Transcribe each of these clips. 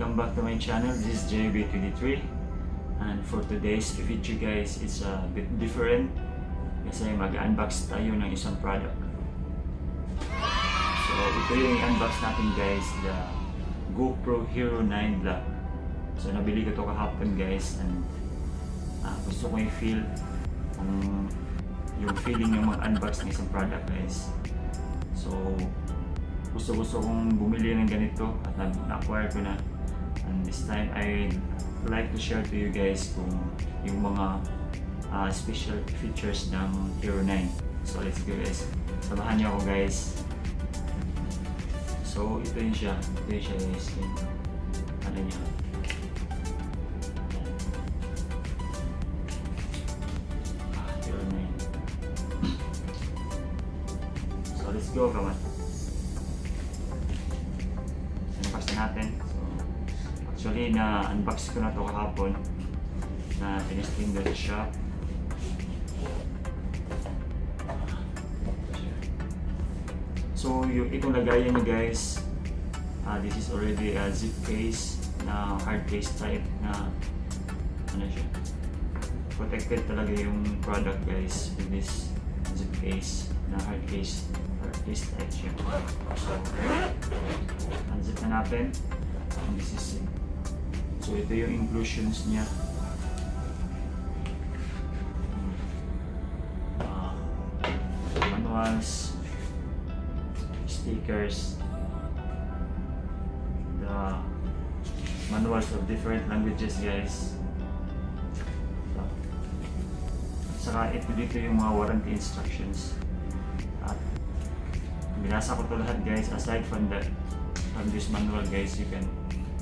welcome back to my channel. This is JB23, and for today's video guys, it's a bit different kasi mag-unbox tayo ng isang product. So ito yung i-unbox natin guys, the Gopro Hero 9 Black. So nabili ko to kahapon guys, and gusto ko i-feel yung feeling yung mag-unbox ng isang product guys. So gusto kong bumili ng ganito at na-acquire ko na, and this time I'd like to share to you guys kung yung mga special features ng Hero 9. So let's go guys, samahan niyo ako guys. So ito yun siya guys, yung ano niya, Hero 9. So let's go, come on. Natin. So, actually na-unbox ko na to kahapon na tinesting doon sa shop. So itong lagayan niya guys, this is already a zip case na hard case type na ano siya, protected talaga yung product guys with this zip case na hard case type siya. So unzip na natin, and this is it. So ito yung inclusions niya. Manuals, stickers, the manuals of different languages guys. So, saka ito dito yung mga warranty instructions. At binasa ko to lahat guys. Aside from this manual guys, you can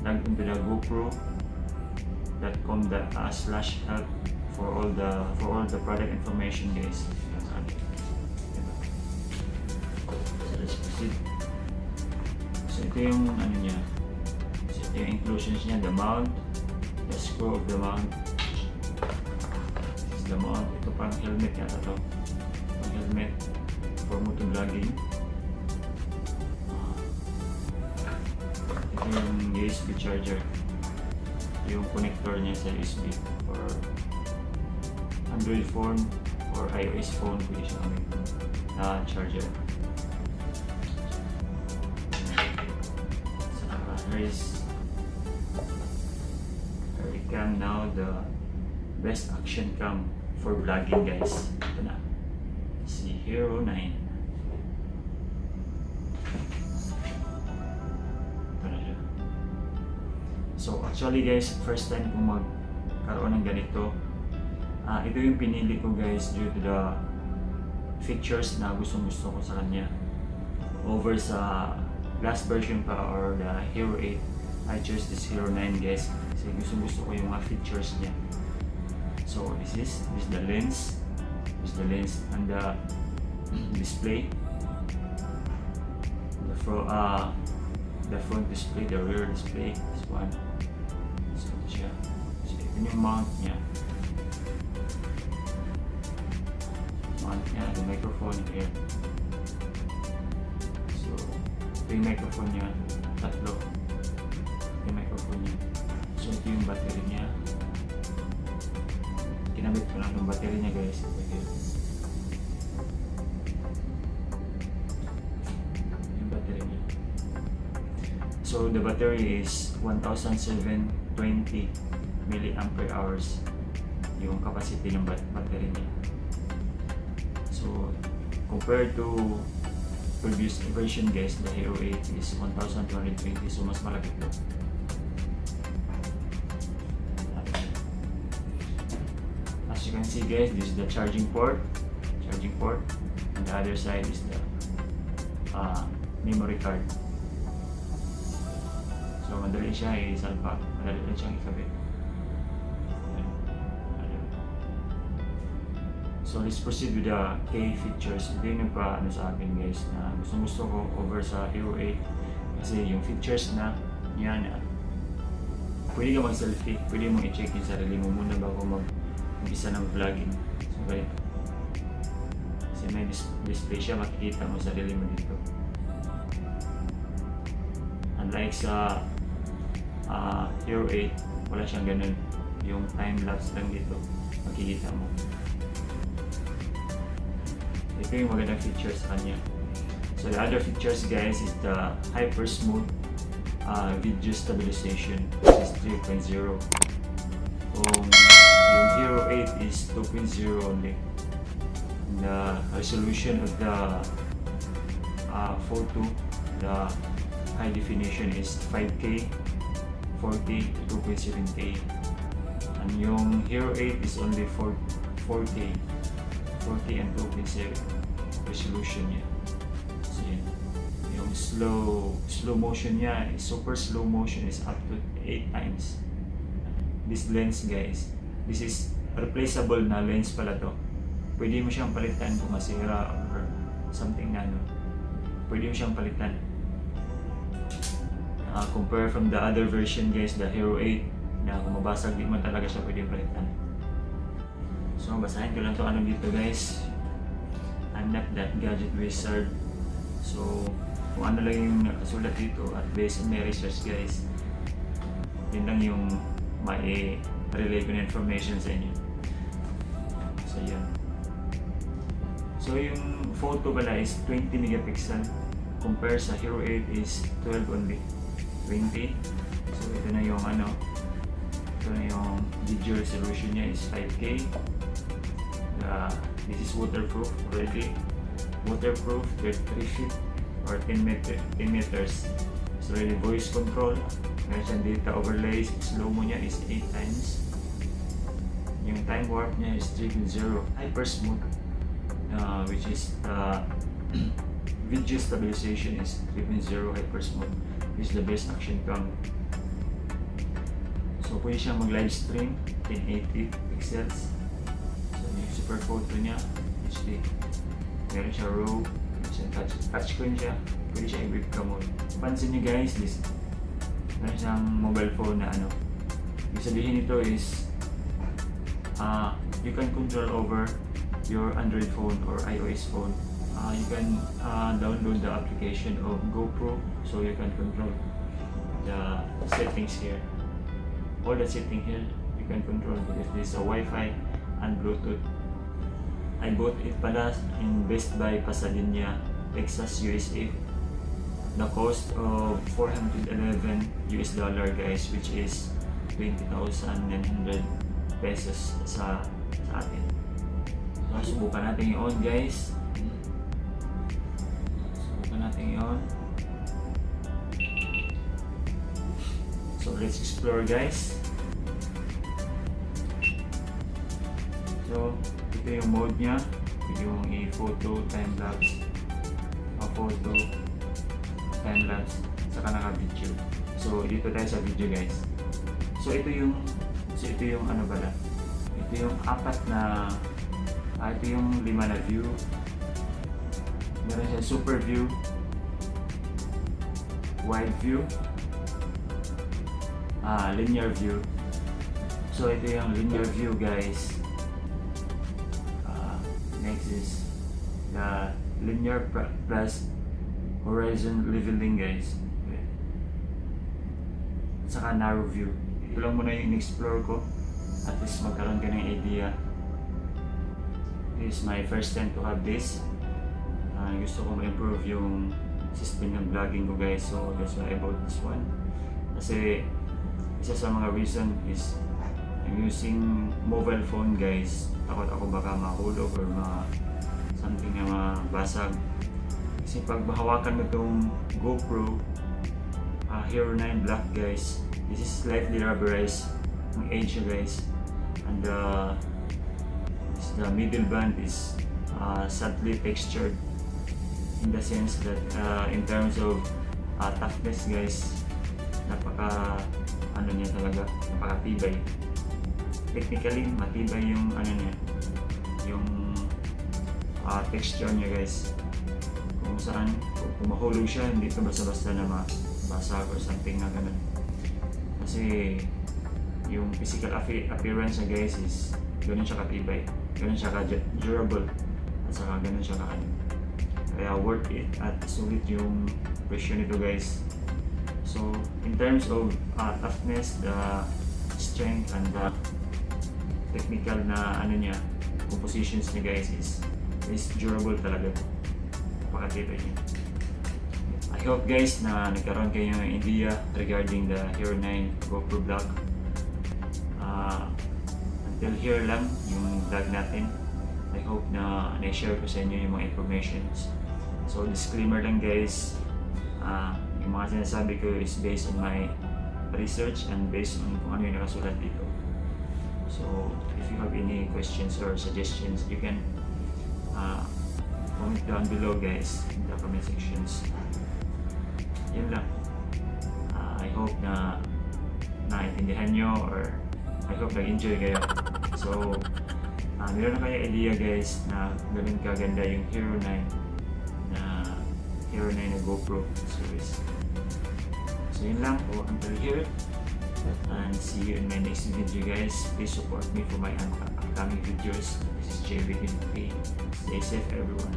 log into the gopro.com/help for all the product information guys. So let's proceed. So ito yung ano niya. So ito yung inclusions niya, the mount, the screw of the mount. This is the mount. Ito pang helmet yata to. Pang helmet for motovlogging. Yung USB charger, yung connector niya sa USB for Android phone or iOS phone, pwede siya kami na charger. Here we come now, the best action cam for vlogging guys. Ito na, si Hero 9. So actually guys, first time kong magkaroon ng ganito. Ito yung pinili ko guys due to the features na gusto ko sa kanya. Over sa last version pa or the Hero 8, I chose this Hero 9 guys kasi gusto ko yung mga features niya. So this is the lens. This is the lens and the display. The front display, the rear display, this one. So ito siya. So ito yung mount niya. Mount niya, the microphone here. So ito yung microphone niya, tatlo. Ito yung microphone niya. So ito yung battery niya. Kinabit ko lang yung battery niya guys. Ito here. So the battery is 1720 milliampere hours yung capacity ng battery niya. So compared to previous version guys, the Hero 8 is 1220, so mas malaki ito. As you can see guys, this is the charging port, and the other side is the memory card. So madali siya i-salpak, madali lang siyang ikabit. So let's proceed with the key features. Ito yung nagpa-ano sa akin guys na gusto ko over sa Hero 8 kasi yung features na yan, pwede ka mag-selfie, pwede mong i-check yung sarili mo muna bago mag-umpisa ng vlogging. So ganito. Kasi may display siya, makikita mo sarili mo dito. Unlike sa Hero 8, wala siyang ganun. Yung time-lapse lang dito, makikita mo. Ito yung magandang features sa kanya. So the other features guys is the hyper smooth video stabilization, which is 3.0. Kung yung Hero 8 is 2.0 only. And the resolution of the photo, the high definition is 5K, 4K, 2.7K. And yung Hero 8 is only 4K, 4K and 2.7 resolution niya. So yun. Yung slow motion niya, super slow motion is up to 8 times. This lens guys, this is replaceable na lens pala to. Pwede mo siyang palitan kung masira or something na ano. Pwede mo siyang palitan. Compare from the other version guys, the Hero 8, na kung mabasag di mo talaga siya pwede palitan. So basahin ko lang to ano dito guys. I'm not that gadget wizard. So kung ano lang yung nakasulat dito at based on my research guys, yun lang yung may relay ko na information sa inyo. So yan. So yung photo pala is 20 megapixel compare sa Hero 8 is 12 only. 20. So ito na yung ano, ito na yung video resolution niya is 5K. This is waterproof already. Waterproof, 3 feet or 10 meters. It's already voice control. Meron siyang data overlays. Slow mo niya is 8 times. Yung time warp niya is 3.0. Hyper smooth, which is video stabilization is 3.0 hyper smooth. This is the best action cam. So pwede siyang mag live stream 1080 pixels. So yung super photo niya HD. Meron siya raw, meron siya touchscreen siya. Pwede siya i-webcam mode. Pansin niyo guys, this meron siyang mobile phone na ano. Yung sabihin nito is you can control over your Android phone or iOS phone. You can download the application of Gopro, so you can control the settings here. All the setting here you can control because this is a Wi-Fi and Bluetooth. I bought it pala in Best Buy, Pasadena, Texas, USA. The cost of $411 guys, which is 20,900 pesos sa atin. So subukan natin i-on guys. Subukan natin i-on. So let's explore guys. So ito yung mode niya, yung i-photo, time-lapse, photo, time-lapse, saka naka-video. So dito tayo sa video guys. So ito yung ano pala, ito yung apat na ito yung 5 na view. Meron siya super view, wide view, linear view. So ito yung linear view guys. Next is the linear plus horizon leveling guys. Okay. At saka narrow view. Ito lang muna yung in-explore ko. At least magkaroon ka ng idea. This is my first time to have this. Gusto ko ma-improve yung system ng vlogging ko guys. So that's why I bought this one. Kasi isa sa mga reason is I'm using mobile phone guys. Takot ako baka mahulog or something na mabasag. Kasi pag mahawakan mo itong GoPro Hero 9 Black guys, this is slightly rubberized ang edge guys, and the middle band is subtly textured in the sense that in terms of toughness guys, napaka ano niya talaga, napakatibay. Technically matibay yung ano niya, yung texture niya guys. Kung saan, kung mahulog siya, hindi ito basta-basta na mabasag or something na ganun. Kasi yung physical appearance niya guys is ganun siya katibay, ganun siya ka-durable, at saka ganun siya ka-ano. Kaya worth it at sulit yung presyo nito guys. So in terms of toughness, the strength and the technical na ano niya, compositions niya guys is durable talaga. Napakatibay niya. I hope guys na nagkaroon kayo ng idea regarding the Hero 9 GoPro vlog. Until here lang yung vlog natin. I hope na na-share ko sa inyo yung mga informations. So disclaimer lang guys, yung mga sinasabi ko is based on my research and based on kung ano yung nakasulat dito. So if you have any questions or suggestions, you can comment down below guys in the comment sections. Yun lang. I hope na naintindihan nyo or I hope nag-enjoy kayo. So meron na kayo idea guys na ganun kaganda yung Hero 9 na GoPro series. So yun lang po until here, and see you in my next video guys. Please support me for my upcoming videos. This is JV. Stay safe everyone.